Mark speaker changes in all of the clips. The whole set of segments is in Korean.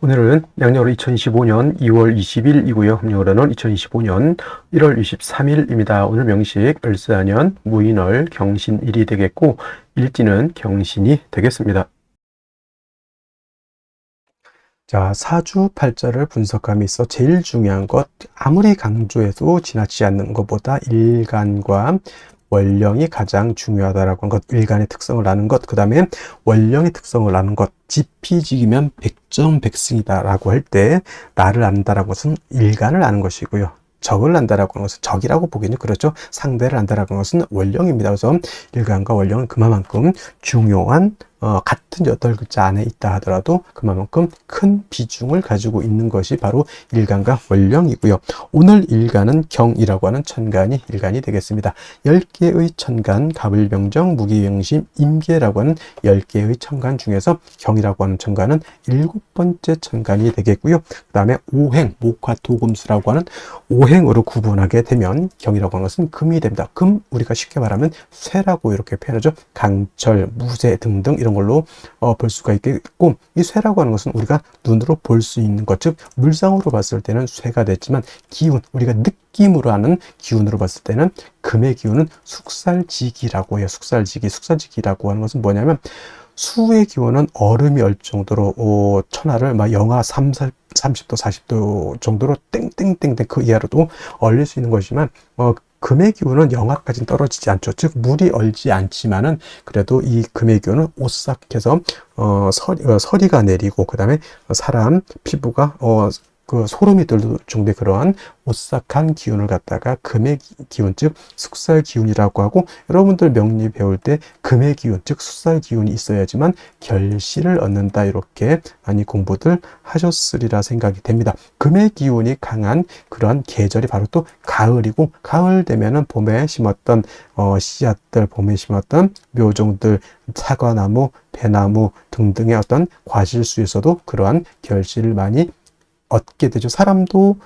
Speaker 1: 오늘은 양력으로 2025년 2월 20일이고요. 음력으로는 2025년 1월 23일입니다. 오늘 명식 을사년 무인월 경신일이 되겠고 일지는 경신이 되겠습니다. 자, 사주팔자를 분석함에 있어 제일 중요한 것, 아무리 강조해도 지나치지 않는 것보다 일간과 원령이 가장 중요하다라고 하는 것, 일간의 특성을 아는 것, 그 다음에 원령의 특성을 아는 것, 지피지기면 백전백승이다라고 할 때 나를 안다라고 것은 일간을 아는 것이고요. 적을 안다라고 하는 것은 적이라고 보기는 그렇죠. 상대를 안다라고 하는 것은 원령입니다. 그래서 일간과 원령은 그만큼 중요한 같은 8글자 안에 있다 하더라도 그만큼 큰 비중을 가지고 있는 것이 바로 일간과 원령이고요. 오늘 일간은 경이라고 하는 천간이 일간이 되겠습니다. 10개의 천간, 갑을병정, 무기병심, 임계라고 하는 10개의 천간 중에서 경이라고 하는 천간은 7번째 천간이 되겠고요. 그 다음에 오행, 목화토금수라고 하는 오행으로 구분하게 되면 경이라고 하는 것은 금이 됩니다. 금, 우리가 쉽게 말하면 쇠라고 이렇게 표현하죠. 강철, 무쇠 등등 이런 걸로 볼 수가 있겠고, 이 쇠라고 하는 것은 우리가 눈으로 볼 수 있는 것, 즉 물상으로 봤을 때는 쇠가 됐지만 기운, 우리가 느낌으로 하는 기운으로 봤을 때는 금의 기운은 숙살지기라고 해요. 숙살지기라고 하는 것은 뭐냐면 수의 기온은 얼음이 얼 정도로 천하를 막 영하 30도 40도 정도로 땡땡땡땡 그 이하로도 얼릴 수 있는 것이지만 금의 기온은 영하까지는 떨어지지 않죠. 즉 물이 얼지 않지만은 그래도 이 금의 기온은 오싹해서 서리가 내리고 그 다음에 사람 피부가 그 소름이 들 정도의 그러한 오싹한 기운을 갖다가 금의 기운, 즉 숙살 기운이라고 하고, 여러분들 명리 배울 때 금의 기운, 즉 숙살 기운이 있어야지만 결실을 얻는다, 이렇게 많이 공부들 하셨으리라 생각이 됩니다. 금의 기운이 강한 그러한 계절이 바로 또 가을이고, 가을 되면은 봄에 심었던 씨앗들, 봄에 심었던 묘종들, 사과나무, 배나무 등등의 어떤 과실수에서도 그러한 결실을 많이 얻게 되죠. 사람도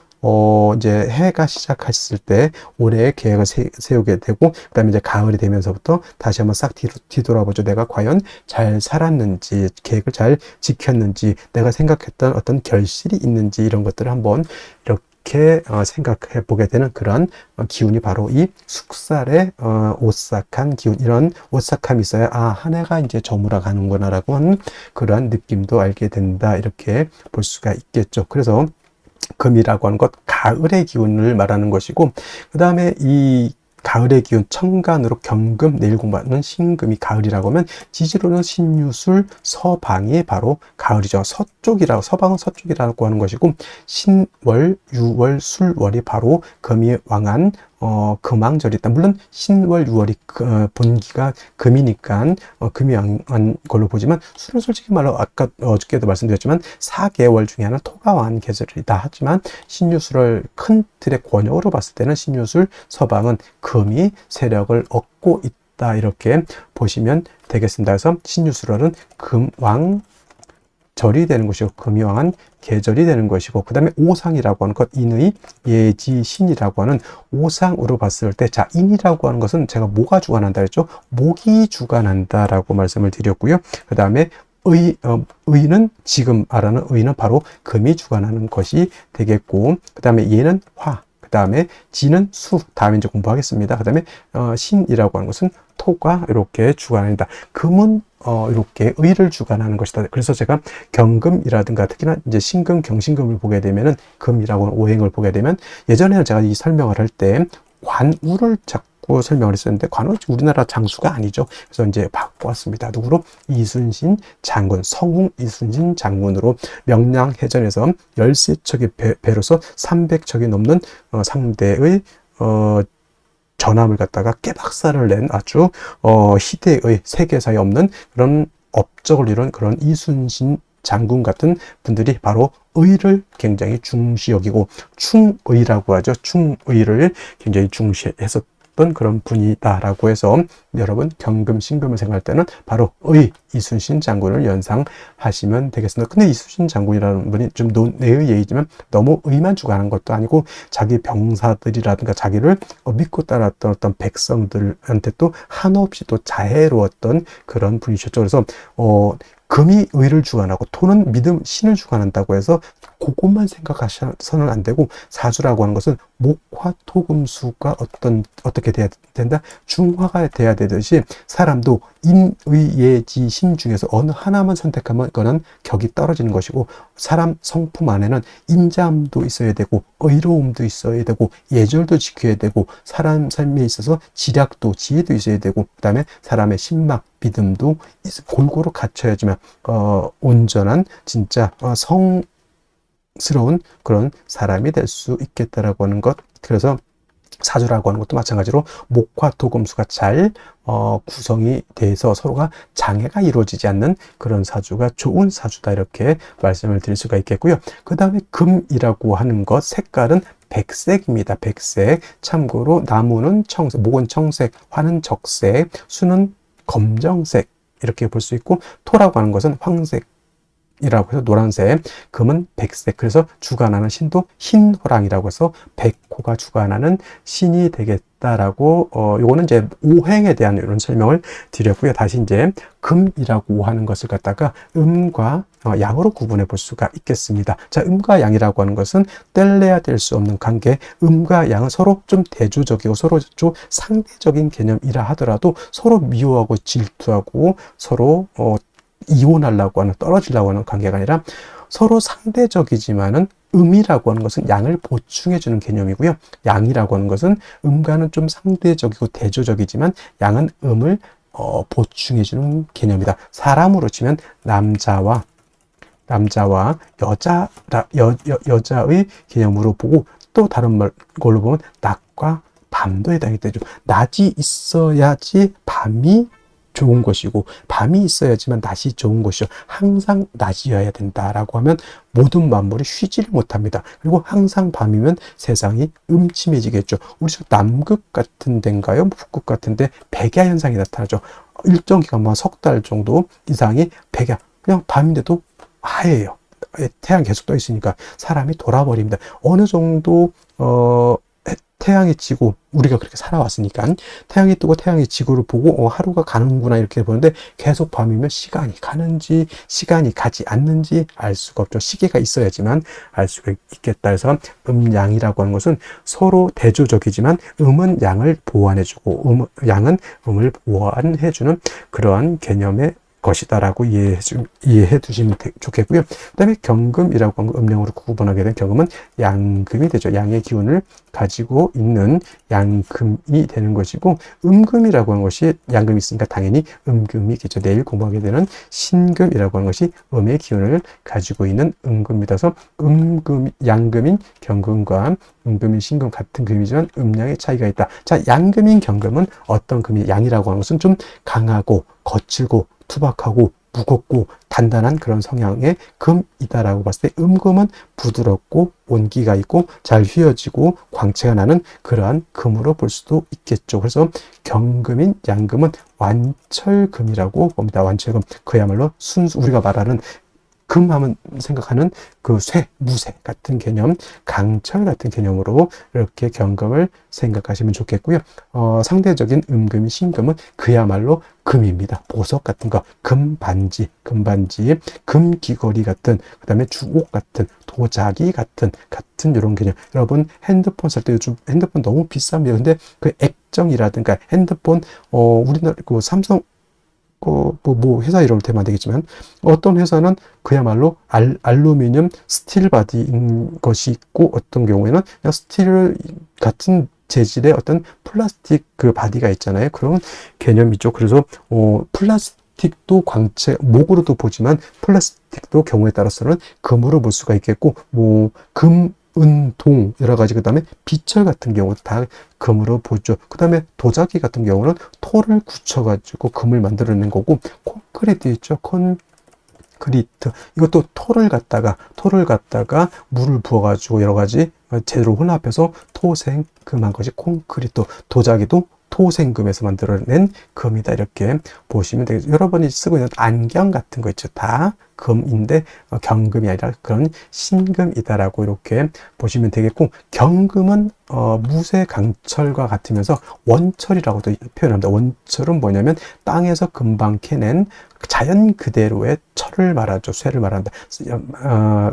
Speaker 1: 이제 해가 시작했을 때 올해의 계획을 세우게 되고, 그 다음에 이제 가을이 되면서부터 다시 한번 싹 뒤돌아보죠. 내가 과연 잘 살았는지, 계획을 잘 지켰는지, 내가 생각했던 어떤 결실이 있는지, 이런 것들을 한번 이렇게 생각해 보게 되는 그런 기운이 바로 이 숙살의 오싹한 기운, 이런 오싹함이 있어야 한 해가 이제 저물어 가는구나 라고 하는 그러한 느낌도 알게 된다, 이렇게 볼 수가 있겠죠. 그래서 금이라고 하는 것, 가을의 기운을 말하는 것이고, 그 다음에 이 가을의 기운, 천간으로 경금, 내일 공부하는 신금이 가을이라고 하면 지지로는 신유술, 서방이 바로 가을이죠. 서쪽이라고, 서방은 서쪽이라고 하는 것이고, 신월, 유월, 술월이 바로 금이 왕한 금왕절이 있다. 물론 신월, 유월이 본기가 금이니까 금이 왕한 걸로 보지만, 술은 솔직히 말로 아까 어저께도 말씀드렸지만 4개월 중에 하나는 토가 왕한 계절이다 하지만, 신유술을 큰 틀의 권역으로 봤을 때는 신유술, 서방은 금이 세력을 얻고 있다, 이렇게 보시면 되겠습니다. 그래서 신유술월은 금왕 절이 되는 것이고, 금이 왕한 계절이 되는 것이고, 그 다음에 오상이라고 하는 것, 인의, 예지, 신이라고 하는 오상으로 봤을 때, 자, 인이라고 하는 것은 제가 뭐가 주관한다 했죠? 목이 주관한다라고 말씀을 드렸고요. 그 다음에 의는, 지금 말하는 의는 바로 금이 주관하는 것이 되겠고, 그 다음에 예는 화, 그 다음에 지는 수, 다음에 이제 공부하겠습니다. 그 다음에 신이라고 하는 것은 토가 이렇게 주관한다. 금은 이렇게 의를 주관하는 것이다. 그래서 제가 경금이라든가 특히나 이제 신금, 경신금을 보게 되면은, 금이라고 하는 오행을 보게 되면, 예전에는 제가 이 설명을 할 때 관우를 자꾸 설명을 했었는데, 관우 우리나라 장수가 아니죠. 그래서 이제 바꿔왔습니다. 누구로? 이순신 장군, 성웅 이순신 장군으로 명량해전에서 13척의 배로서 300척이 넘는 상대의 전함을 갖다가 깨박살을 낸 아주 희대의 세계사에 없는 그런 업적을 이룬 그런 이순신 장군 같은 분들이 바로 의를 굉장히 중시 여기고 충의라고 하죠. 충의를 굉장히 중시해서 있었던 그런 분이다라고 해서 여러분 경금, 신금을 생각할 때는 바로 의 이순신 장군을 연상하시면 되겠습니다. 근데 이순신 장군이라는 분이 좀 논의 얘기지만 너무 의만 주관한 것도 아니고 자기 병사들이라든가 자기를 믿고 따랐던 어떤 백성들한테 또 한없이 또 자애로웠던 그런 분이셨죠. 그래서 금이 의를 주관하고 토는 믿음, 신을 주관한다고 해서 그것만 생각하셔서는 안 되고, 사주라고 하는 것은 목화 토금수가 어떻게 돼야 된다? 중화가 돼야 되듯이 사람도 인의예지 신 중에서 어느 하나만 선택하면 그거는 격이 떨어지는 것이고, 사람 성품 안에는 인자함도 있어야 되고 의로움도 있어야 되고 예절도 지켜야 되고 사람 삶에 있어서 지략도 지혜도 있어야 되고 그 다음에 사람의 신망 믿음도 골고루 갖춰야지만 온전한 진짜 성스러운 그런 사람이 될 수 있겠다라고 하는 것. 그래서 사주라고 하는 것도 마찬가지로 목화 토금수가 잘 구성이 돼서 서로가 장애가 이루어지지 않는 그런 사주가 좋은 사주다, 이렇게 말씀을 드릴 수가 있겠고요. 그 다음에 금이라고 하는 것, 색깔은 백색입니다. 백색. 참고로 나무는 청색, 목은 청색, 화는 적색, 수는 검정색, 이렇게 볼 수 있고, 토라고 하는 것은 황색 이라고 해서 노란색, 금은 백색. 그래서 주관하는 신도 흰호랑이라고 해서 백호가 주관하는 신이 되겠다라고 요거는 이제 오행에 대한 이런 설명을 드렸고요. 다시 이제 금이라고 하는 것을 갖다가 음과 양으로 구분해 볼 수가 있겠습니다. 자, 음과 양이라고 하는 것은 뗄래야 뗄 수 없는 관계. 음과 양은 서로 좀 대조적이고 서로 좀 상대적인 개념이라 하더라도 서로 미워하고 질투하고 서로 이혼하려고 하는, 떨어지려고 하는 관계가 아니라 서로 상대적이지만은 음이라고 하는 것은 양을 보충해주는 개념이고요. 양이라고 하는 것은 음과는 좀 상대적이고 대조적이지만 양은 음을 보충해주는 개념이다. 사람으로 치면 남자와 여자의 개념으로 보고, 또 다른 걸로 보면 낮과 밤도 해당이 되죠. 낮이 있어야지 밤이 좋은 것이고 밤이 있어야지만 낮이 좋은 것이죠. 항상 낮이어야 된다라고 하면 모든 만물이 쉬지를 못합니다. 그리고 항상 밤이면 세상이 음침해지겠죠. 우리 남극 같은 데인가요? 북극 같은 데 백야 현상이 나타나죠. 일정 기간, 석 달 정도 이상이 백야, 그냥 밤인데도 하얘요. 태양 계속 떠 있으니까 사람이 돌아버립니다. 어느 정도 태양이 지고, 우리가 그렇게 살아왔으니까 태양이 뜨고 태양이 지구를 보고 하루가 가는구나 이렇게 보는데, 계속 밤이면 시간이 가는지 시간이 가지 않는지 알 수가 없죠. 시계가 있어야지만 알 수가 있겠다. 그래서 음양이라고 하는 것은 서로 대조적이지만 음은 양을 보완해주고 양은 음을 보완해주는 그러한 개념의 것이다라고 이해해 두시면 좋겠고요. 그 다음에 경금이라고 하는 음령으로 구분하게 된 경금은 양금이 되죠. 양의 기운을 가지고 있는 양금이 되는 것이고, 음금이라고 하는 것이 양금이 있으니까 당연히 음금이겠죠. 내일 공부하게 되는 신금이라고 하는 것이 음의 기운을 가지고 있는 음금이라서 양금인 경금과 음금인 신금 같은 금이지만 음량의 차이가 있다. 자, 양금인 경금은 어떤 금이, 양이라고 하는 것은 좀 강하고 거칠고 투박하고 무겁고 단단한 그런 성향의 금이다라고 봤을 때, 음금은 부드럽고 온기가 있고 잘 휘어지고 광채가 나는 그러한 금으로 볼 수도 있겠죠. 그래서 경금인 양금은 완철금이라고 봅니다. 완철금, 그야말로 순수, 우리가 말하는 금하면 생각하는 그 무쇠 같은 개념, 강철 같은 개념으로 이렇게 경금을 생각하시면 좋겠고요. 상대적인 음금이 신금은 그야말로 금입니다. 보석 같은 거, 금반지, 금귀걸이 같은, 그 다음에 주옥 같은, 도자기 같은 이런 개념. 여러분 핸드폰 살 때 요즘 핸드폰 너무 비쌉니다. 근데 그 액정이라든가 핸드폰, 우리나라 그 삼성 회사 이름을 대면 안 되겠지만, 어떤 회사는 그야말로 알루미늄 스틸 바디인 것이 있고, 어떤 경우에는 그냥 스틸 같은 재질의 어떤 플라스틱 그 바디가 있잖아요. 그런 개념이죠. 그래서 플라스틱도 광채, 목으로도 보지만 플라스틱도 경우에 따라서는 금으로 볼 수가 있겠고, 은,동 여러 가지, 그 다음에 비철 같은 경우도 다 금으로 보죠. 그 다음에 도자기 같은 경우는 토를 굳혀가지고 금을 만들어낸 거고, 콘크리트 있죠. 콘크리트, 이것도 토를 갖다가 물을 부어가지고 여러 가지 재료로 혼합해서 토생금한 것이 콘크리트. 도자기도 토생금에서 만들어낸 금이다. 이렇게 보시면 되겠죠. 여러분이 쓰고 있는 안경 같은 거 있죠. 다 금인데 경금이 아니라 그런 신금이다라고 이렇게 보시면 되겠고, 경금은 무쇠 강철과 같으면서 원철이라고도 표현합니다. 원철은 뭐냐면 땅에서 금방 캐낸 자연 그대로의 철을 말하죠. 쇠를 말한다.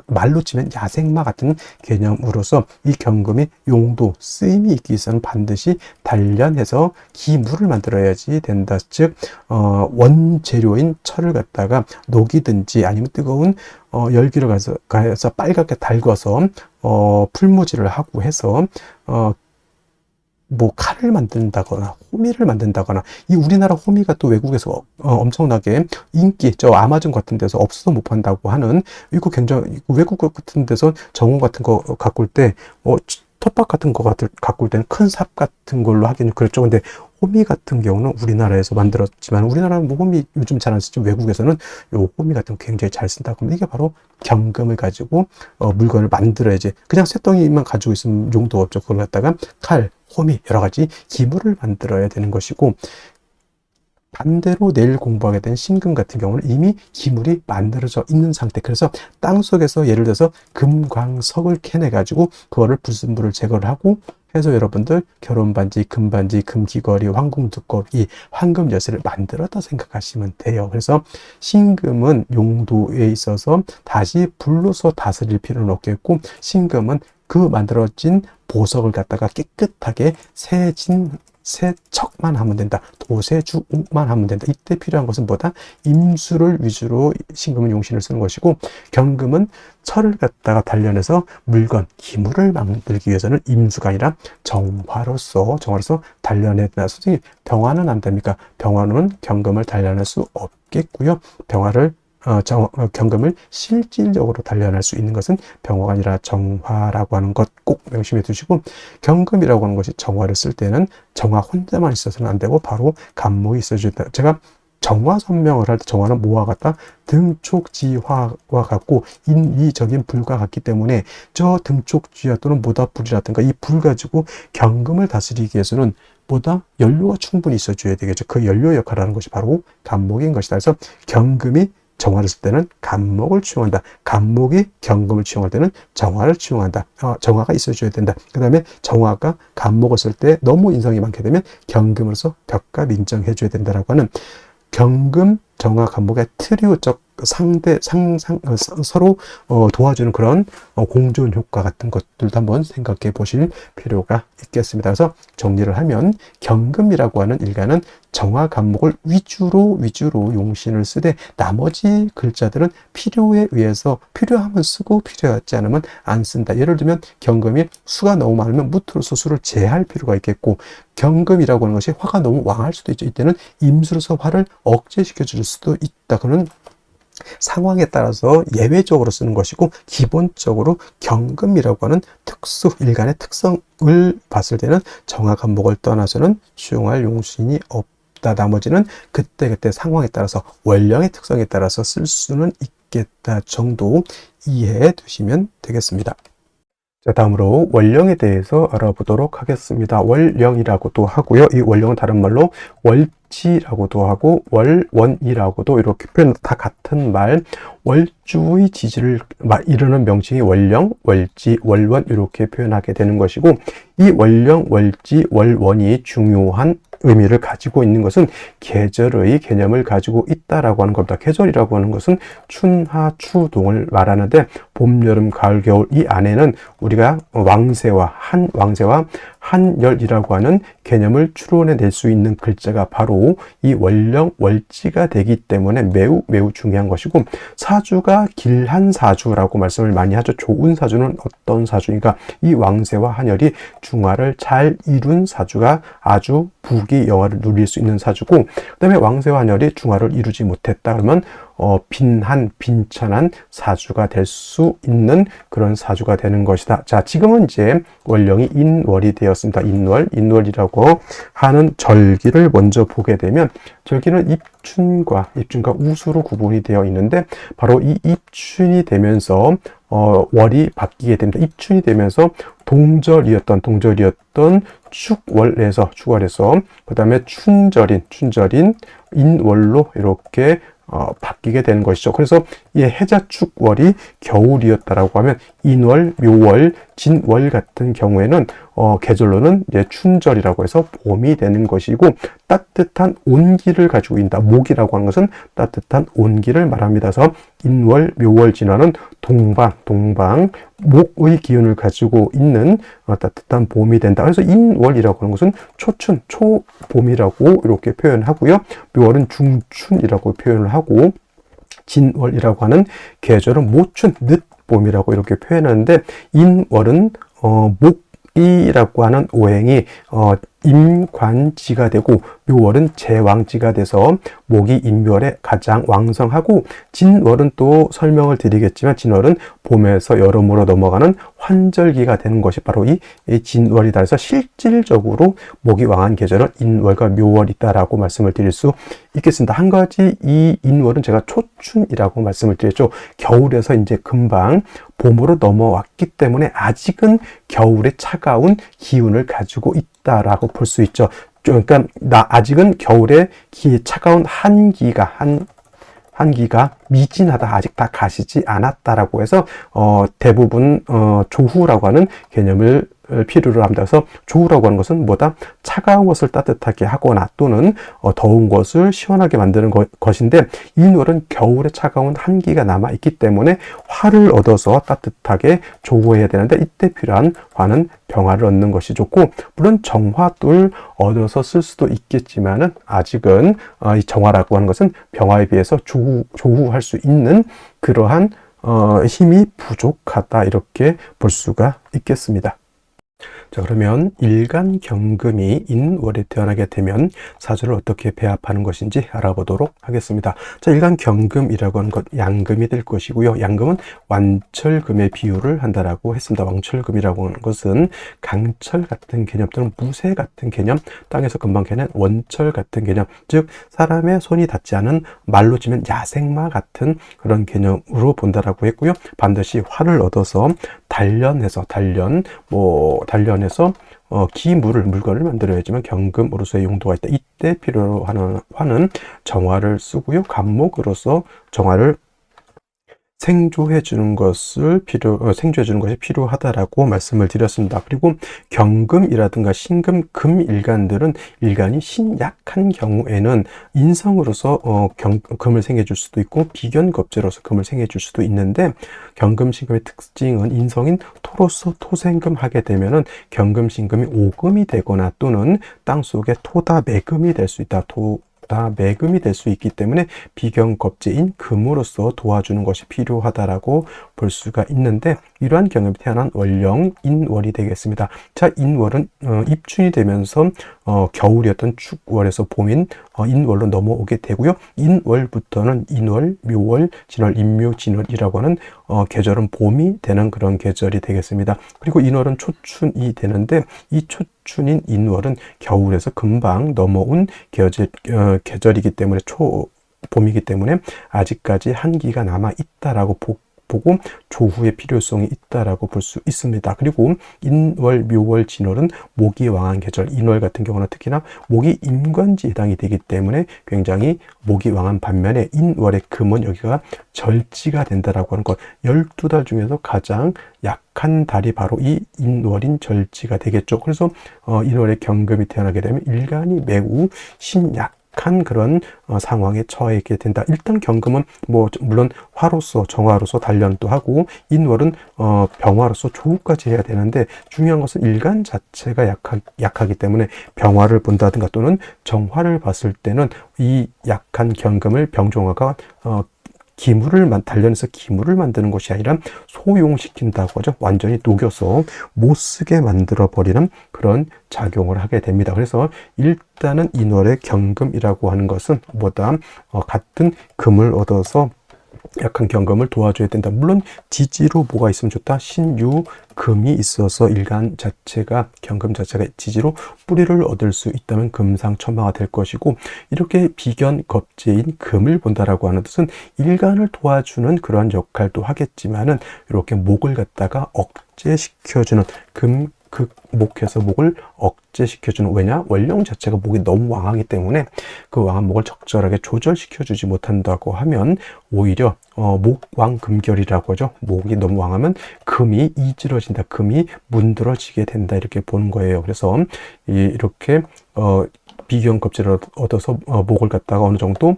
Speaker 1: 말로 치면 야생마 같은 개념으로서 이 경금이 용도, 쓰임이 있기 위해서는 반드시 단련해서 기물을 만들어야지 된다. 즉 원재료인 철을 갖다가 녹이든지 아니면 뜨거운 열기를 가해서 빨갛게 달궈서 풀무질을 하고 해서 뭐 칼을 만든다거나 호미를 만든다거나, 이 우리나라 호미가 또 외국에서 엄청나게 인기, 저 아마존 같은 데서 없어서 못 판다고 하는, 이거 굉장히 외국 같은 데서 정원 같은 거 가꿀 때 텃밭 같은 거 가꿀 때는 큰 삽 같은 걸로 하기는 그렇죠. 근데 호미 같은 경우는 우리나라에서 만들었지만, 우리나라는 뭐 호미 요즘 잘 안 쓰죠. 외국에서는 요 호미 같은 거 굉장히 잘 쓴다고 하면, 이게 바로 경금을 가지고 물건을 만들어야지, 그냥 쇳덩이만 가지고 있으면 용도가 없죠. 그걸 갖다가 칼, 호미, 여러 가지 기물을 만들어야 되는 것이고, 반대로 내일 공부하게 된 신금 같은 경우는 이미 기물이 만들어져 있는 상태. 그래서 땅 속에서 예를 들어서 금광석을 캐내 가지고 그거를 불순물을 제거를 하고 해서 여러분들 결혼반지, 금반지, 금귀걸이, 황금두꺼비, 황금 열쇠를 만들었다 생각하시면 돼요. 그래서 신금은 용도에 있어서 다시 불로서 다스릴 필요는 없겠고, 신금은 그 만들어진 보석을 갖다가 깨끗하게 세척만 하면 된다. 도세주옥만 하면 된다. 이때 필요한 것은 뭐다? 임수를 위주로 신금은 용신을 쓰는 것이고, 경금은 철을 갖다가 단련해서 물건, 기물을 만들기 위해서는 임수가 아니라 정화로서 단련해야 된다. 솔직히 병화는 안 됩니까? 병화는 경금을 단련할 수 없겠고요. 경금을 실질적으로 단련할 수 있는 것은 병화가 아니라 정화라고 하는 것 꼭 명심해 두시고, 경금이라고 하는 것이 정화를 쓸 때는 정화 혼자만 있어서는 안 되고 바로 간목이 있어줘야 된다. 제가 정화 설명을 할 때 정화는 뭐와 같다? 등촉지화와 같고 인위적인 불과 같기 때문에, 저 등촉지화 또는 모닥불이라든가 이 불 가지고 경금을 다스리기 위해서는 보다 연료가 충분히 있어줘야 되겠죠. 그 연료 역할을 하는 것이 바로 간목인 것이다. 그래서 경금이 정화를 쓸 때는 간목을 취용한다. 간목이 경금을 취용할 때는 정화를 취용한다. 정화가 있어줘야 된다. 그 다음에 정화가 간목을 쓸 때 너무 인성이 많게 되면 경금으로서 벽값 인정해줘야 된다라고 하는, 경금, 정화, 간목의 트리오적 서로 도와주는 그런 공존 효과 같은 것들도 한번 생각해 보실 필요가 있겠습니다. 그래서 정리를 하면, 경금이라고 하는 일가는 정화, 간목을 위주로 용신을 쓰되, 나머지 글자들은 필요에 의해서 필요하면 쓰고 필요하지 않으면 안 쓴다. 예를 들면 경금이 수가 너무 많으면 무토로서 수를 제할 필요가 있겠고, 경금이라고 하는 것이 화가 너무 왕할 수도 있죠. 이때는 임수로서 화를 억제시켜 줄 수도 있다. 그는 상황에 따라서 예외적으로 쓰는 것이고, 기본적으로 경금이라고 하는 일간의 특성을 봤을 때는 정화, 간목을 떠나서는 수용할 용신이 없다. 나머지는 그때그때 상황에 따라서, 원령의 특성에 따라서 쓸 수는 있겠다 정도 이해해 두시면 되겠습니다. 자, 다음으로 원령에 대해서 알아보도록 하겠습니다. 월령이라고도 하고요. 이 월령은 다른 말로 월지라고도 하고 월원이라고도 이렇게 표현, 다 같은 말, 월주의 지지를 이루는 명칭이 월령, 월지, 월원 이렇게 표현하게 되는 것이고, 이 월령, 월지, 월원이 중요한 의미를 가지고 있는 것은 계절의 개념을 가지고 있다라고 하는 겁니다. 계절이라고 하는 것은 춘하, 추동을 말하는데, 봄, 여름, 가을, 겨울 이 안에는 우리가 왕세와 한열이라고 하는 개념을 추론해낼 수 있는 글자가 바로 이 월령, 월지가 되기 때문에 매우 중요한 것이고, 사주가 길한 사주라고 말씀을 많이 하죠. 좋은 사주는 어떤 사주인가? 이 왕세와 한열이 중화를 잘 이룬 사주가 아주 부귀 영화를 누릴 수 있는 사주고, 그 다음에 왕세와 한열이 중화를 이루지 못했다 그러면 빈천한 사주가 될 수 있는 그런 사주가 되는 것이다. 자, 지금은 이제 월령이 인월이 되었습니다. 인월이라고 하는 절기를 먼저 보게 되면, 절기는 입춘과 우수로 구분이 되어 있는데, 바로 이 입춘이 되면서 월이 바뀌게 됩니다. 입춘이 되면서 동절이었던 축월에서 그 다음에 춘절인 인월로 이렇게 바뀌게 되는 것이죠. 그래서 이 해자축월이 겨울이었다라고 하면 인월, 묘월, 진월 같은 경우에는 계절로는 이제 춘절이라고 해서 봄이 되는 것이고, 따뜻한 온기를 가지고 있다. 목이라고 하는 것은 따뜻한 온기를 말합니다. 그래서 인월, 묘월, 진월은 동방, 목의 기운을 가지고 있는 따뜻한 봄이 된다. 그래서 인월이라고 하는 것은 초봄이라고 이렇게 표현하고요. 묘월은 중춘이라고 표현을 하고, 진월이라고 하는 계절은 모춘, 늦봄이라고 이렇게 표현하는데, 인월은 목이라고 하는 오행이 임관지가 되고, 묘월은 제왕지가 돼서 목이 인묘월에 가장 왕성하고, 진월은 또 설명을 드리겠지만 진월은 봄에서 여름으로 넘어가는 환절기가 되는 것이 바로 이 진월이다. 그래서 실질적으로 목이 왕한 계절은 인월과 묘월이다라고 말씀을 드릴 수 있겠습니다. 한 가지 이 인월은 제가 초춘이라고 말씀을 드렸죠. 겨울에서 이제 금방 봄으로 넘어왔기 때문에 아직은 겨울의 차가운 기운을 가지고 있다라고 볼 수 있죠. 그러니까 아직은 겨울에 차가운 한기가 미진하다, 아직 다 가시지 않았다라고 해서 대부분 조후라고 하는 개념을 필요로 합니다. 그래서 조후라고 하는 것은 뭐다? 차가운 것을 따뜻하게 하거나 또는 더운 것을 시원하게 만드는 것인데, 인월은 겨울에 차가운 한기가 남아있기 때문에 화를 얻어서 따뜻하게 조후해야 되는데, 이때 필요한 화는 병화를 얻는 것이 좋고, 물론 정화도 얻어서 쓸 수도 있겠지만은 아직은 이 정화라고 하는 것은 병화에 비해서 조후할 수 있는 그러한 힘이 부족하다, 이렇게 볼 수가 있겠습니다. 자, 그러면 일간경금이 인월에 태어나게 되면 사주를 어떻게 배합하는 것인지 알아보도록 하겠습니다. 자, 일간경금이라고 하는 것, 양금이 될 것이고요. 양금은 완철금의 비유를 한다라고 했습니다. 왕철금이라고 하는 것은 강철 같은 개념 또는 무쇠 같은 개념, 땅에서 금방 캐낸 원철 같은 개념, 즉 사람의 손이 닿지 않은, 말로 치면 야생마 같은 그런 개념으로 본다라고 했고요. 반드시 화를 얻어서 단련해서 물건을 만들어야지만 경금으로서의 용도가 있다. 이때 필요로 하는 화는 정화를 쓰고요. 간목으로서 정화를 생조해 주는 것이 필요하다라고 말씀을 드렸습니다. 그리고 경금이라든가 신금, 금일간들은 일간이 신약한 경우에는 인성으로서 금을 생해 줄 수도 있고, 비견겁제로서 금을 생해 줄 수도 있는데, 경금, 신금의 특징은 인성인 토로서 토생금 하게 되면은 경금, 신금이 오금이 되거나 또는 땅속에 토다매금이 될 수 있다. 매금이 될 수 있기 때문에 비견겁제인 금으로서 도와주는 것이 필요하다라고 볼 수가 있는데, 이러한 경험이 태어난 월령 인월이 되겠습니다. 자, 인월은 입춘이 되면서 겨울이었던 축월에서 봄인 인월로 넘어오게 되고요. 인월부터는 인월, 묘월, 진월, 인묘, 진월이라고 하는 계절은 봄이 되는 그런 계절이 되겠습니다. 그리고 인월은 초춘이 되는데, 이 초춘인 인월은 겨울에서 금방 넘어온 계절이기 때문에 봄이기 때문에 아직까지 한기가 남아 있다라고 보고 조후의 필요성이 있다라고 볼 수 있습니다. 그리고 인월, 묘월, 진월은 목이 왕한 계절, 인월 같은 경우는 특히나 목이 임관지에 해당이 되기 때문에 굉장히 목이 왕한 반면에, 인월의 금은 여기가 절지가 된다라고 하는 것, 12달 중에서 가장 약한 달이 바로 이 인월인 절지가 되겠죠. 그래서 인월의 경금이 태어나게 되면 일간이 매우 신약한 그런 상황에 처하게 된다. 일단 경금은 물론 화로서 정화로서 단련도 하고, 인월은 병화로서 조후까지 해야 되는데, 중요한 것은 일간 자체가 약하기 때문에 병화를 본다든가 또는 정화를 봤을 때는 이 약한 경금을 병정화가 단련해서 기물을 만드는 것이 아니라 소용시킨다고 하죠. 완전히 녹여서 못 쓰게 만들어 버리는 그런 작용을 하게 됩니다. 그래서 일단은 인월의 경금이라고 하는 것은 같은 금을 얻어서 약한 경금을 도와줘야 된다. 물론 지지로 뭐가 있으면 좋다. 신유, 금이 있어서 일간 자체가, 경금 자체가 지지로 뿌리를 얻을 수 있다면 금상첨화가 될 것이고, 이렇게 비견 겁재인 금을 본다라고 하는 뜻은 일간을 도와주는 그러한 역할도 하겠지만은 이렇게 목을 갖다가 억제시켜주는, 목해서 목을 억제시켜주는, 왜냐? 원령 자체가 목이 너무 왕하기 때문에 그 왕한 목을 적절하게 조절시켜주지 못한다고 하면 오히려 목왕금결이라고 하죠. 목이 너무 왕하면 금이 이질러진다, 금이 문드러지게 된다, 이렇게 보는 거예요. 그래서 이렇게 비견 겁재를 얻어서 목을 갖다가 어느 정도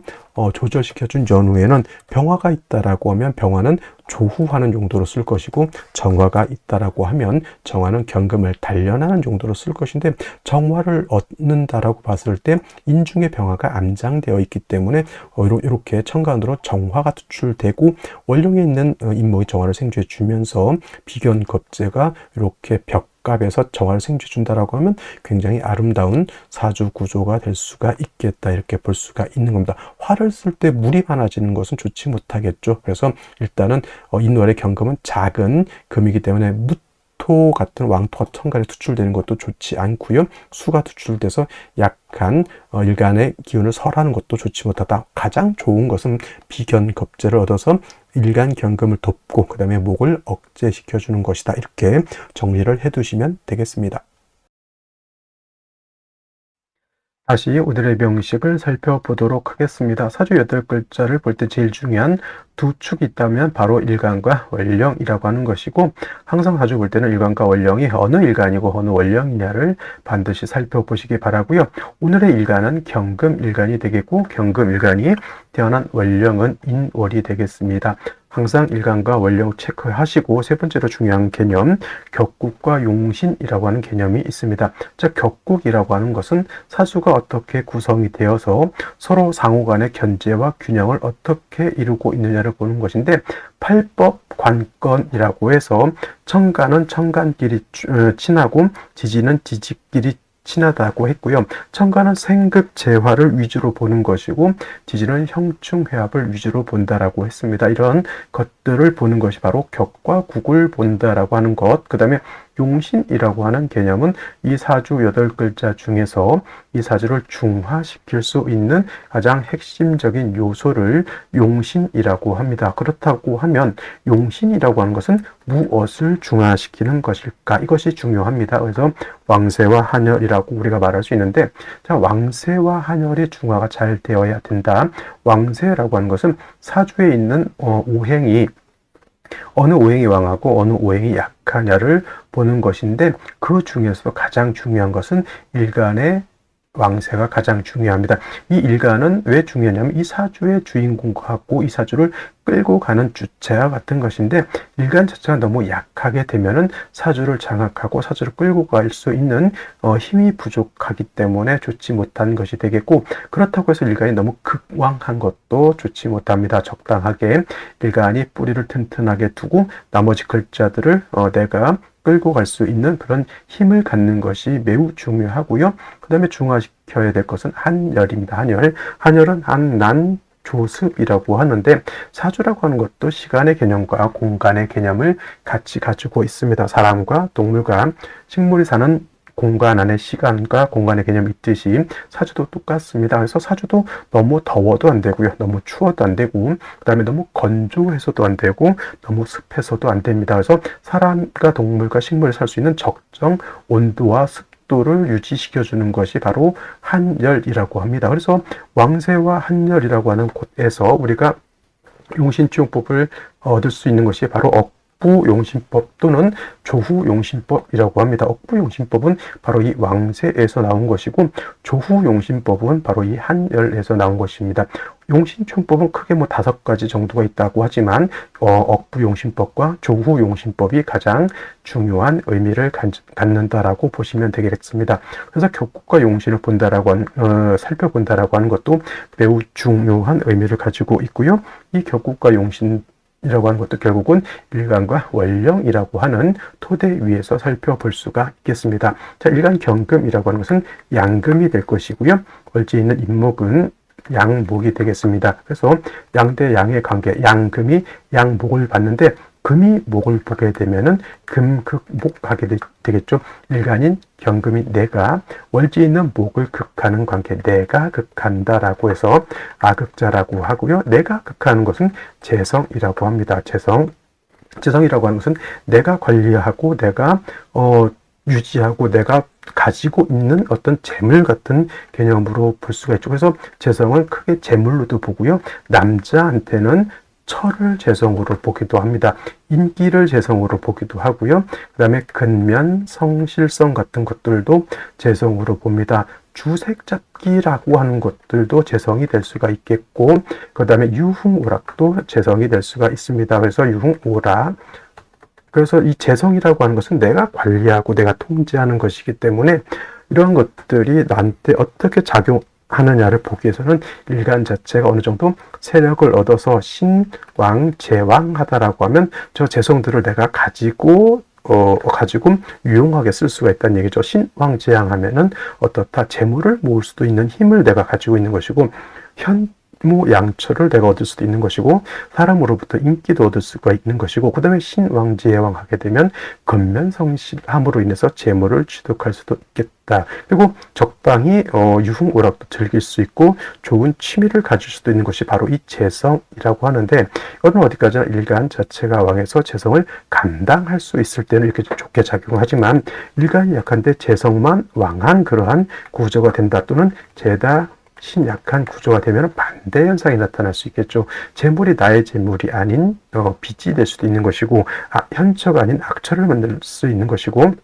Speaker 1: 조절시켜준 전후에는 병화가 있다라고 하면 병화는 조후하는 용도로 쓸 것이고, 정화가 있다라고 하면 정화는 경금을 단련하는 용도로 쓸 것인데, 정화를 얻는다라고 봤을 때 인중의 병화가 암장되어 있기 때문에 이렇게 천간으로 정화가 투출되고 원령에 있는 인목이 정화를 생주해 주면서 비견 겁재가 이렇게 벽갑에서 정화를 생주해 준다라고 하면 굉장히 아름다운 사주 구조가 될 수가 있겠다, 이렇게 볼 수가 있는 겁니다. 화를 쓸 때 물이 많아지는 것은 좋지 못하겠죠. 그래서 일단은 인월의 경금은 작은 금이기 때문에 무토 같은 왕토가 천간에 투출되는 것도 좋지 않고요. 수가 투출돼서 약한 일간의 기운을 설하는 것도 좋지 못하다. 가장 좋은 것은 비견 겁재를 얻어서 일간 경금을 돕고 그 다음에 목을 억제시켜 주는 것이다. 이렇게 정리를 해 두시면 되겠습니다. 다시 오늘의 명식을 살펴보도록 하겠습니다. 사주 8글자를 볼 때 제일 중요한 두 축이 있다면 바로 일간과 월령이라고 하는 것이고, 항상 사주 볼 때는 일간과 월령이 어느 일간이고 어느 월령이냐를 반드시 살펴보시기 바라고요. 오늘의 일간은 경금 일간이 되겠고, 경금 일간이 태어난 월령은 인월이 되겠습니다. 항상 일간과 월령 체크하시고, 세 번째로 중요한 개념, 격국과 용신이라고 하는 개념이 있습니다. 즉, 격국이라고 하는 것은 사주가 어떻게 구성이 되어서 서로 상호 간의 견제와 균형을 어떻게 이루고 있느냐를 보는 것인데, 팔법 관건이라고 해서 천간은 천간끼리 친하고 지지는 지지끼리 친하다고 했고요. 천간은 생극 재화를 위주로 보는 것이고, 지지는 형충회합을 위주로 본다라고 했습니다. 이런 것들을 보는 것이 바로 격과 국을 본다라고 하는 것. 그 다음에 용신이라고 하는 개념은 이 사주 8글자 중에서 이 사주를 중화시킬 수 있는 가장 핵심적인 요소를 용신이라고 합니다. 그렇다고 하면 용신이라고 하는 것은 무엇을 중화시키는 것일까? 이것이 중요합니다. 그래서 왕세와 한열이라고 우리가 말할 수 있는데, 자, 왕세와 한열의 중화가 잘 되어야 된다. 왕세라고 하는 것은 사주에 있는 오행이 어느 오행이 왕하고 어느 오행이 약하냐를 보는 것인데, 그 중에서 가장 중요한 것은 일간의 왕세가 가장 중요합니다. 이 일간은 왜 중요하냐면 이 사주의 주인공하고 이 사주를 끌고 가는 주체와 같은 것인데, 일간 자체가 너무 약하게 되면은 사주를 장악하고 사주를 끌고 갈 수 있는 힘이 부족하기 때문에 좋지 못한 것이 되겠고, 그렇다고 해서 일간이 너무 극왕한 것도 좋지 못합니다. 적당하게 일간이 뿌리를 튼튼하게 두고 나머지 글자들을 내가 끌고 갈 수 있는 그런 힘을 갖는 것이 매우 중요하고요. 그 다음에 중화시켜야 될 것은 한열입니다. 한열은 한난 조습이라고 하는데, 사주라고 하는 것도 시간의 개념과 공간의 개념을 같이 가지고 있습니다. 사람과 동물과 식물이 사는 공간 안에 시간과 공간의 개념이 있듯이 사주도 똑같습니다. 그래서 사주도 너무 더워도 안 되고요, 너무 추워도 안 되고, 그 다음에 너무 건조해서도 안 되고, 너무 습해서도 안 됩니다. 그래서 사람과 동물과 식물이 살 수 있는 적정 온도와 습도를 유지시켜주는 것이 바로 한열이라고 합니다. 그래서 왕세와 한열이라고 하는 곳에서 우리가 용신치용법을 얻을 수 있는 것이 바로 억부용신법 또는 조후용신법이라고 합니다. 억부용신법은 바로 이 왕세에서 나온 것이고, 조후용신법은 바로 이 한열에서 나온 것입니다. 용신총법은 크게 5가지 정도가 있다고 하지만 억부용신법과 조후용신법이 가장 중요한 의미를 갖는다라고 보시면 되겠습니다. 그래서 격국과 용신을 살펴본다라고 하는 것도 매우 중요한 의미를 가지고 있고요. 이 격국과 용신 이라고 하는 것도 결국은 일간과 월령이라고 하는 토대 위에서 살펴볼 수가 있겠습니다. 자, 일간 경금이라고 하는 것은 양금이 될 것이고요. 월지에 있는 인목은 양목이 되겠습니다. 그래서 양 대 양의 관계, 양금이 양목을 받는데 금이 목을 보게 되면은 금극목하게 되겠죠. 일간인 경금이 내가 월지에 있는 목을 극하는 관계, 내가 극한다라고 해서 아극자라고 하고요. 내가 극하는 것은 재성이라고 합니다. 재성이라고 하는 것은 내가 관리하고 내가 유지하고 내가 가지고 있는 어떤 재물 같은 개념으로 볼 수가 있죠. 그래서 재성을 크게 재물로도 보고요. 남자한테는 철을 재성으로 보기도 합니다. 인기를 재성으로 보기도 하고요. 그 다음에 근면, 성실성 같은 것들도 재성으로 봅니다. 주색잡기라고 하는 것들도 재성이 될 수가 있겠고, 그 다음에 유흥오락도 재성이 될 수가 있습니다. 그래서 유흥오락, 그래서 이 재성이라고 하는 것은 내가 관리하고 내가 통제하는 것이기 때문에 이러한 것들이 나한테 어떻게 작용하느냐를 보기 위해서는 일간 자체가 어느 정도 세력을 얻어서 신왕, 제왕하다라고 하면 저 재성들을 내가 가지고 유용하게 쓸 수가 있다는 얘기죠. 신왕제왕하면은 어떻다? 재물을 모을 수도 있는 힘을 내가 가지고 있는 것이고, 양처를 내가 얻을 수도 있는 것이고, 사람으로부터 인기도 얻을 수가 있는 것이고, 그 다음에 신왕제왕 하게 되면 근면성실함으로 인해서 재물을 취득할 수도 있겠다. 그리고 적당히 유흥오락도 즐길 수 있고 좋은 취미를 가질 수도 있는 것이 바로 이 재성이라고 하는데, 이거는 어디까지나 일간 자체가 왕해서 재성을 감당할 수 있을 때는 이렇게 좋게 작용하지만, 일간이 약한데 재성만 왕한 그러한 구조가 된다, 또는 재다 약한 구조가 되면 반대 현상이 나타날 수 있겠죠. 재물이 나의 재물이 아닌 빚이 될 수도 있는 것이고, 현처가 아닌 악처를 만들 수 있는 것이고,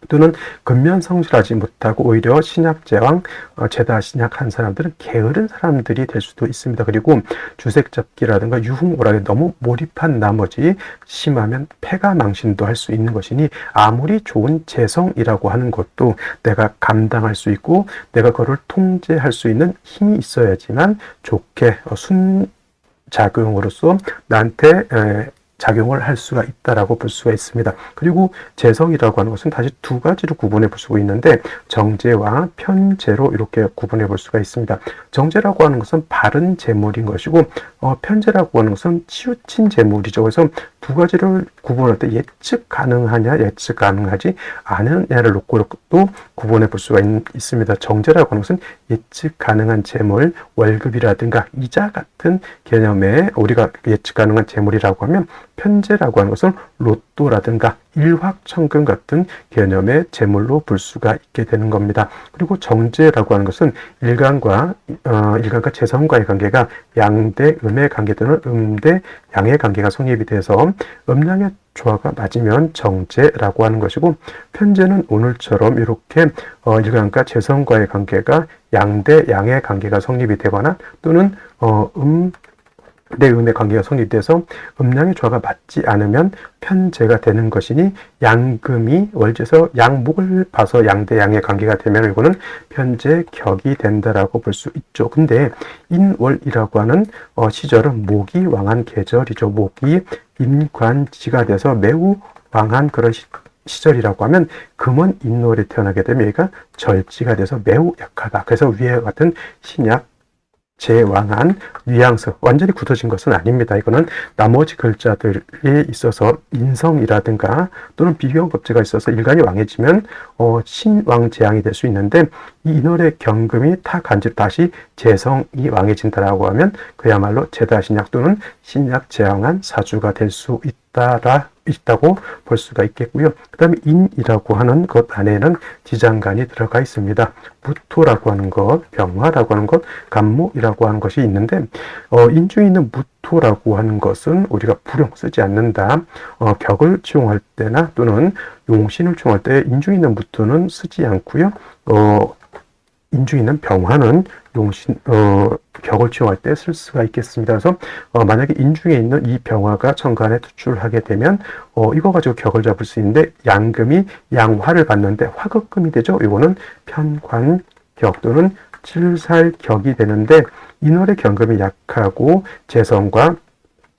Speaker 1: 또는 근면성실하지 못하고 오히려 신약제왕, 제다 신약한 사람들은 게으른 사람들이 될 수도 있습니다. 그리고 주색잡기라든가 유흥오락에 너무 몰입한 나머지 심하면 패가망신도 할 수 있는 것이니, 아무리 좋은 재성이라고 하는 것도 내가 감당할 수 있고 내가 그걸 통제할 수 있는 힘이 있어야지만 좋게 순작용으로서 나한테 작용을 할 수가 있다라고 볼 수가 있습니다. 그리고 재성이라고 하는 것은 다시 두 가지로 구분해 볼 수가 있는데, 정재와 편재로 이렇게 구분해 볼 수가 있습니다. 정재라고 하는 것은 바른 재물인 것이고, 편재라고 하는 것은 치우친 재물이죠. 그래서 두 가지를 구분할 때 예측 가능하냐, 예측 가능하지 않느냐를 놓고 또 구분해 볼 수가 있습니다. 정재라고 하는 것은 예측 가능한 재물, 월급이라든가 이자 같은 개념에 우리가 예측 가능한 재물이라고 하면, 편재라고 하는 것은 로또라든가 일확천금 같은 개념의 재물로 볼 수가 있게 되는 겁니다. 그리고 정재라고 하는 것은 일간과 재성과의 관계가 양대 음의 관계 또는 음대 양의 관계가 성립이 돼서 음양의 조화가 맞으면 정재라고 하는 것이고, 편재는 오늘처럼 이렇게 일간과 재성과의 관계가 양대 양의 관계가 성립이 되거나, 또는 내 음의 관계가 성립돼서 음양의 조화가 맞지 않으면 편재가 되는 것이니, 양금이 월지에서 양목을 봐서 양대 양의 관계가 되면 이거는 편재격이 된다라고 볼 수 있죠. 근데 인월이라고 하는 시절은 목이 왕한 계절이죠. 목이 임관지가 돼서 매우 왕한 그런 시절이라고 하면, 금은 인월에 태어나게 되면 얘가 절지가 돼서 매우 약하다. 그래서 위와 같은 신약 제왕한 뉘앙스, 완전히 굳어진 것은 아닙니다. 이거는 나머지 글자들이 있어서 인성이라든가 또는 비교형 법제가 있어서 일간이 왕해지면 신왕제왕이 될 수 있는데, 이 인월의 경금이 타 간지로 다시 재성이 왕해진다라고 하면 그야말로 제다신약 또는 신약제왕한 사주가 될 수 있다고 볼 수가 있겠고요. 그 다음에 인이라고 하는 것 안에는 지장간이 들어가 있습니다. 무토라고 하는 것, 병화라고 하는 것, 간목이라고 하는 것이 있는데, 인중에 있는 무토라고 하는 것은 우리가 불용 쓰지 않는다. 격을 치용할 때나 또는 용신을 치용할 때 인중에 있는 무토는 쓰지 않고요. 인중에 있는 병화는 격을 치용할 때 쓸 수가 있겠습니다. 그래서 만약에 인중에 있는 이 병화가 천간에 투출하게 되면 이거 가지고 격을 잡을 수 있는데, 양금이 양화를 받는데 화극금이 되죠. 이거는 편관격 또는 칠살격이 되는데, 인월의 경금이 약하고 재성과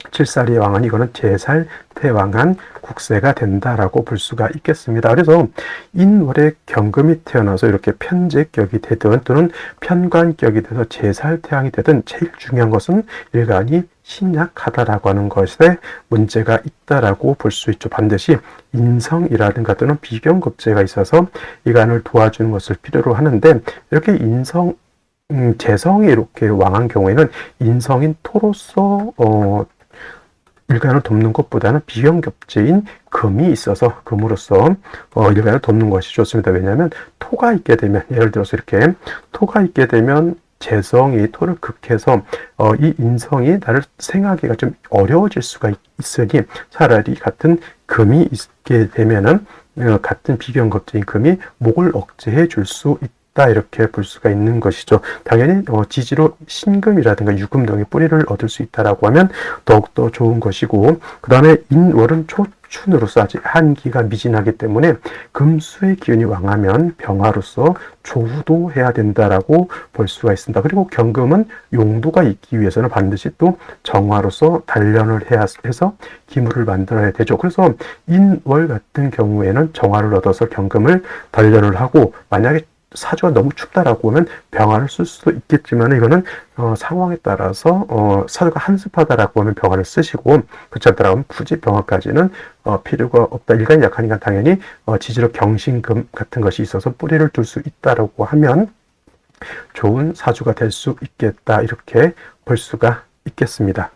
Speaker 1: 칠살이 왕한 이거는 제살태왕한 국세가 된다라고 볼 수가 있겠습니다. 그래서 인월에 경금이 태어나서 이렇게 편제격이 되든 또는 편관격이 돼서 제살태왕이 되든 제일 중요한 것은 일간이 신약하다라고 하는 것에 문제가 있다라고 볼 수 있죠. 반드시 인성이라든가 또는 비경급제가 있어서 이간을 도와주는 것을 필요로 하는데 이렇게 재성이 이렇게 왕한 경우에는 인성인 토로서 일간을 돕는 것보다는 비경급제인 금이 있어서 금으로써 일간을 돕는 것이 좋습니다. 왜냐하면 토가 있게 되면 예를 들어서 이렇게 토가 있게 되면 재성이 토를 극해서 이 인성이 나를 생하기가 좀 어려워질 수가 있으니 차라리 같은 금이 있게 되면은 같은 비경급제인 금이 목을 억제해 줄 수 있다 이렇게 볼 수가 있는 것이죠. 당연히 지지로 신금이라든가 유금 등의 뿌리를 얻을 수 있다라고 하면 더욱더 좋은 것이고 그 다음에 인월은 초춘으로서 아직 한기가 미진하기 때문에 금수의 기운이 왕하면 병화로서 조후도 해야 된다라고 볼 수가 있습니다. 그리고 경금은 용도가 있기 위해서는 반드시 또 정화로서 단련을 해야 해서 기물을 만들어야 되죠. 그래서 인월 같은 경우에는 정화를 얻어서 경금을 단련을 하고 만약에 사주가 너무 춥다라고 하면 병화를 쓸 수도 있겠지만 이거는 상황에 따라서 사주가 한습하다라고 하면 병화를 쓰시고 그렇지 않다라고 하면 굳이 병화까지는 필요가 없다. 일간이 약하니까 당연히 지지로 경신금 같은 것이 있어서 뿌리를 둘 수 있다라고 하면 좋은 사주가 될 수 있겠다 이렇게 볼 수가 있겠습니다.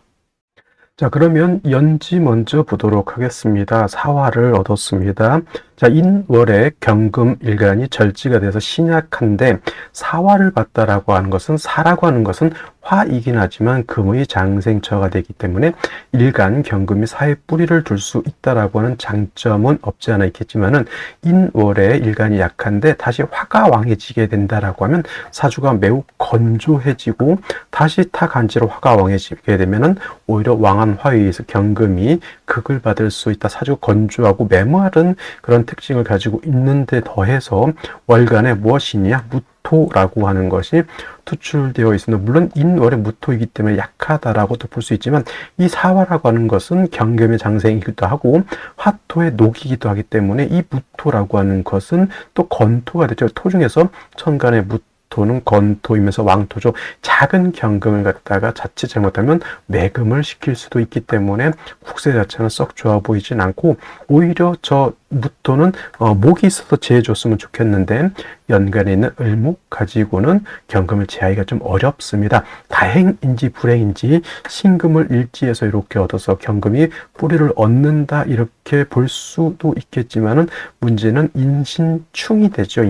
Speaker 1: 자, 그러면 연지 먼저 보도록 하겠습니다. 사화를 얻었습니다. 자, 인월에 경금 일간이 절지가 돼서 신약한데 사화를 받다라고 하는 것은 사라고 하는 것은 화이긴 하지만 금의 장생처가 되기 때문에 일간 경금이 사에 뿌리를 둘 수 있다라고 하는 장점은 없지 않아 있겠지만은 인월에 일간이 약한데 다시 화가 왕해지게 된다라고 하면 사주가 매우 건조해지고 다시 타간지로 화가 왕해지게 되면은 오히려 왕한 화에 의해서 경금이 극을 받을 수 있다. 사주가 건조하고 메모하는 그런 특징을 가지고 있는데 더해서 월간에 무엇이냐? 무토라고 하는 것이 투출되어 있습니다. 물론 인월의 무토이기 때문에 약하다라고도 볼 수 있지만 이 사화라고 하는 것은 경금의 장생이기도 하고 화토의 녹이기도 하기 때문에 이 무토라고 하는 것은 또 건토가 되죠. 토 중에서 천간의 무토는 건토이면서 왕토죠. 작은 경금을 갖다가 자칫 잘못하면 매금을 시킬 수도 있기 때문에 국세 자체는 썩 좋아 보이진 않고 오히려 저 무토는 목이 있어서 제해줬으면 좋겠는데 연간에 있는 을목 가지고는 경금을 제하기가 좀 어렵습니다. 다행인지 불행인지 신금을 일지에서 이렇게 얻어서 경금이 뿌리를 얻는다 이렇게 볼 수도 있겠지만은 문제는 인신충이 되죠.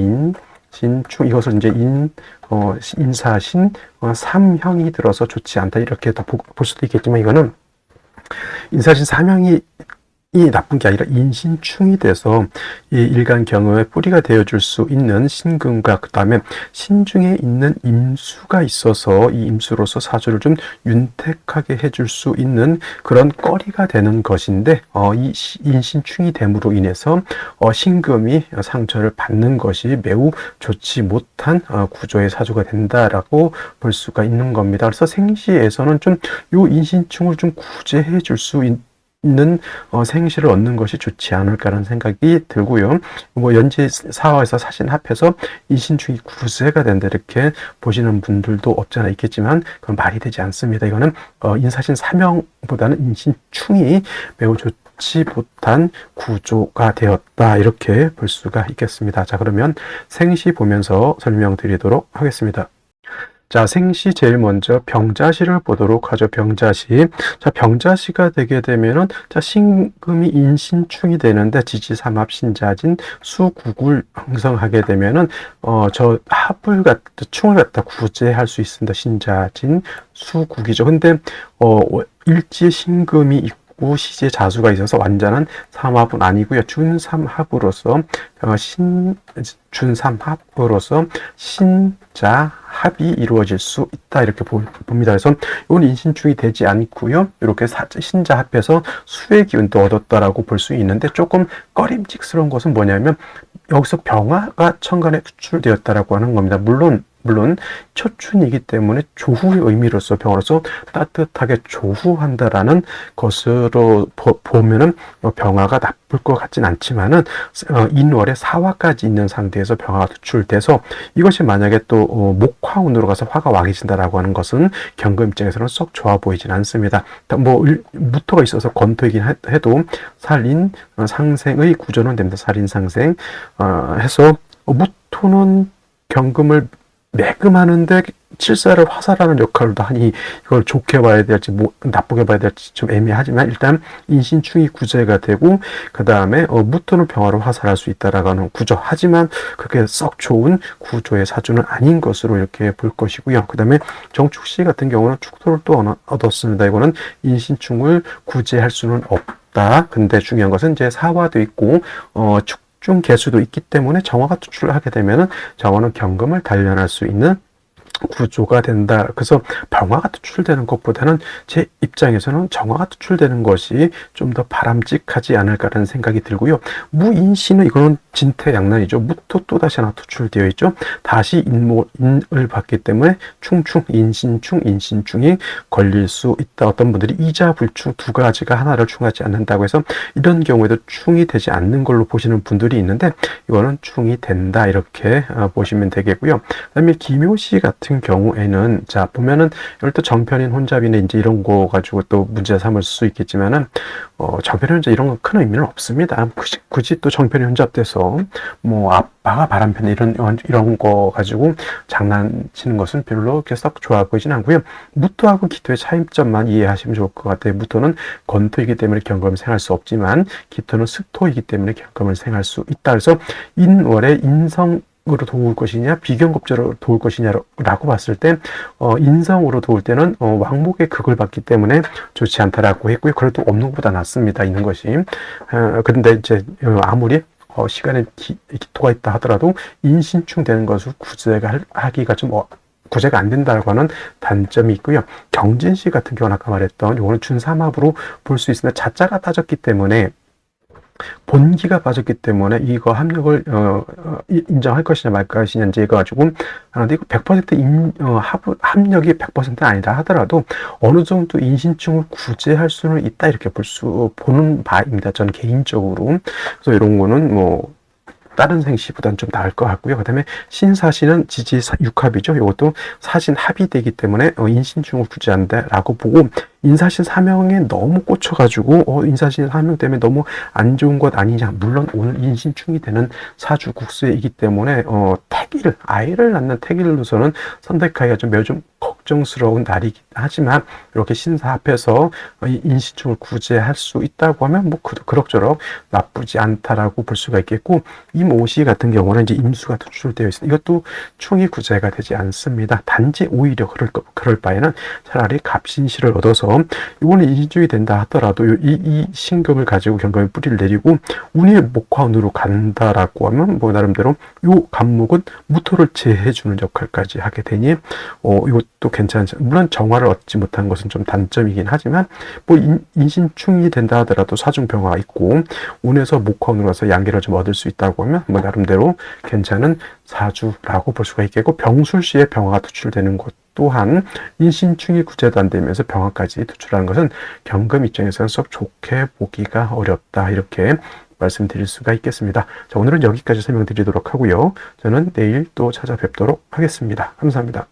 Speaker 1: 신충 이것을 이제 인사신 삼형이 들어서 좋지 않다 이렇게 볼 수도 있겠지만 이거는 인사신 삼형이 나쁜 게 아니라 인신충이 돼서 이 일간 경험의 뿌리가 되어줄 수 있는 신금과 그 다음에 신중에 있는 임수가 있어서 이 임수로서 사주를 좀 윤택하게 해줄 수 있는 그런 꺼리가 되는 것인데 이 인신충이 됨으로 인해서 신금이 상처를 받는 것이 매우 좋지 못한 구조의 사주가 된다라고 볼 수가 있는 겁니다. 그래서 생시에서는 좀 이 인신충을 좀 구제해 줄 수 있는 생시를 얻는 것이 좋지 않을까라는 생각이 들고요. 뭐 연지 사화에서 사신 합해서 인신충이 구세가 된다 이렇게 보시는 분들도 없지 않아 있겠지만 그건 말이 되지 않습니다. 이거는 인사신 사명보다는 인신충이 매우 좋지 못한 구조가 되었다 이렇게 볼 수가 있겠습니다. 자, 그러면 생시 보면서 설명드리도록 하겠습니다. 자, 생시 제일 먼저 병자시를 보도록 하죠. 병자시. 자, 병자시가 되게 되면은 자, 신금이 인신충이 되는데 지지삼합 신자진 수국을 형성하게 되면은 저 합을 충을 갖다 구제할 수 있습니다. 신자진 수국이죠. 근데 일지에 신금이 있고 시제 자수가 있어서 완전한 삼합은 아니고요. 준삼합으로서 준삼합으로서 신자합이 이루어질 수 있다 이렇게 봅니다. 그래서 이건 인신충이 되지 않고요. 이렇게 신자합해서 수의 기운도 얻었다라고 볼 수 있는데 조금 꺼림칙스러운 것은 뭐냐면 여기서 병화가 천간에 투출되었다라고 하는 겁니다. 물론 물론 초춘이기 때문에 조후의 의미로서 병화로서 따뜻하게 조후한다라는 것으로 보면은 병화가 나쁠 것 같진 않지만은 인월에 사화까지 있는 상태에서 병화가 도출돼서 이것이 만약에 또 목화운으로 가서 화가 왕해진다라고 하는 것은 경금 입장에서는 썩 좋아 보이진 않습니다. 뭐 무토가 있어서 건토이긴 해도 살인 상생의 구조는 됩니다. 살인 상생 해서 무토는 경금을 매금하는데 칠사를 화살하는 역할도 하니 이걸 좋게 봐야 될지 뭐 나쁘게 봐야 될지 좀 애매하지만 일단 인신충이 구제가 되고 그 다음에 무토는 병화로 화살할 수 있다라고 하는 구조. 하지만 그렇게 썩 좋은 구조의 사주는 아닌 것으로 이렇게 볼 것이고요. 그 다음에 정축시 같은 경우는 축토를 또 얻었습니다. 이거는 인신충을 구제할 수는 없다. 근데 중요한 것은 이제 사화도 있고 축중 개수도 있기 때문에 정화가 투출을 하게 되면은 정화는 경금을 단련할 수 있는 구조가 된다. 그래서 병화가 투출되는 것보다는 제 입장에서는 정화가 투출되는 것이 좀 더 바람직하지 않을까라는 생각이 들고요. 무인신은 이거는 진퇴양난이죠. 무토 또 다시 하나 투출되어 있죠. 다시 인을 받기 때문에 충충, 인신충이 걸릴 수 있다. 어떤 분들이 이자불충 두 가지가 하나를 충하지 않는다고 해서 이런 경우에도 충이 되지 않는 걸로 보시는 분들이 있는데 이거는 충이 된다 이렇게 보시면 되겠고요. 그다음에 기묘시 같은 경우에는 자 보면은 이럴 때 정편인 혼잡이네 이제 이런 거 가지고 또 문제 삼을 수 있겠지만은 정편인 혼잡 이런 건 큰 의미는 없습니다. 굳이 또 정편인 혼잡돼서 뭐 아빠가 바람편 이런 거 가지고 장난치는 것은 별로 그렇게 썩 좋아 보이진 않고요. 무토하고 기토의 차이점만 이해하시면 좋을 것 같아요. 무토는 건토이기 때문에 경금을 생할 수 없지만 기토는 습토이기 때문에 경금을 생할 수 있다. 그래서 인월의 인성으로 도울 것이냐 비경급제로 도울 것이냐라고 봤을 때 인성으로 도울 때는 왕목의 극을 받기 때문에 좋지 않다라고 했고요. 그래도 없는 것보다 낫습니다. 있는 것이. 그런데 이제 아무리 시간에 기토가 있다 하더라도 인신충 되는 것을 구제가 하기가 좀 구제가 안 된다고 하는 단점이 있고요. 경진시 같은 경우는 아까 말했던 이거는 준삼합으로 볼 수 있으나 자자가 빠졌기 때문에 본기가 빠졌기 때문에 이거 합력을 인정할 것이냐 말 것이냐 이제 이거 가지고 하는데 이거 100% 합력이 100% 아니다 하더라도 어느 정도 인신충을 구제할 수는 있다 이렇게 보는 바입니다. 저는 개인적으로. 그래서 이런 거는 뭐 다른 생시보다는 좀 나을 것 같고요. 그 다음에 신사신은 지지 육합이죠. 이것도 사신 합이 되기 때문에 인신충을 구제한다라고 보고 인사신 사명에 너무 꽂혀가지고 인사신 사명 때문에 너무 안 좋은 것 아니냐. 물론 오늘 인신충이 되는 사주 국수이기 때문에 아이를 낳는 태길로서는 선택하기가 매우 좀 걱정스러운 날이긴 하지만 이렇게 신사 앞에서 인신충을 구제할 수 있다고 하면 뭐 그럭저럭 나쁘지 않다라고 볼 수가 있겠고 임오시 같은 경우는 이제 임수가 투출되어 있습니다. 이것도 충이 구제가 되지 않습니다. 단지 오히려 그럴 바에는 차라리 갑신시를 얻어서 이번에 인신충이 된다 하더라도 이 신금을 가지고 경금의 뿌리를 내리고 운이 목화운으로 간다라고 하면 뭐 나름대로 이 간목은 무토를 제해주는 역할까지 하게 되니 이것도 괜찮죠. 물론 정화를 얻지 못한 것은 좀 단점이긴 하지만 뭐 인신충이 된다 하더라도 사중병화가 있고 운에서 목화운으로 가서 양계를 좀 얻을 수 있다고 하면 뭐 나름대로 괜찮은 사주라고 볼 수가 있겠고 병술시에 병화가 투출되는 것 또한 인신충이 구제도 안 되면서 병화까지 투출하는 것은 경금 입장에서는 썩 좋게 보기가 어렵다 이렇게 말씀드릴 수가 있겠습니다. 자, 오늘은 여기까지 설명드리도록 하고요. 저는 내일 또 찾아뵙도록 하겠습니다. 감사합니다.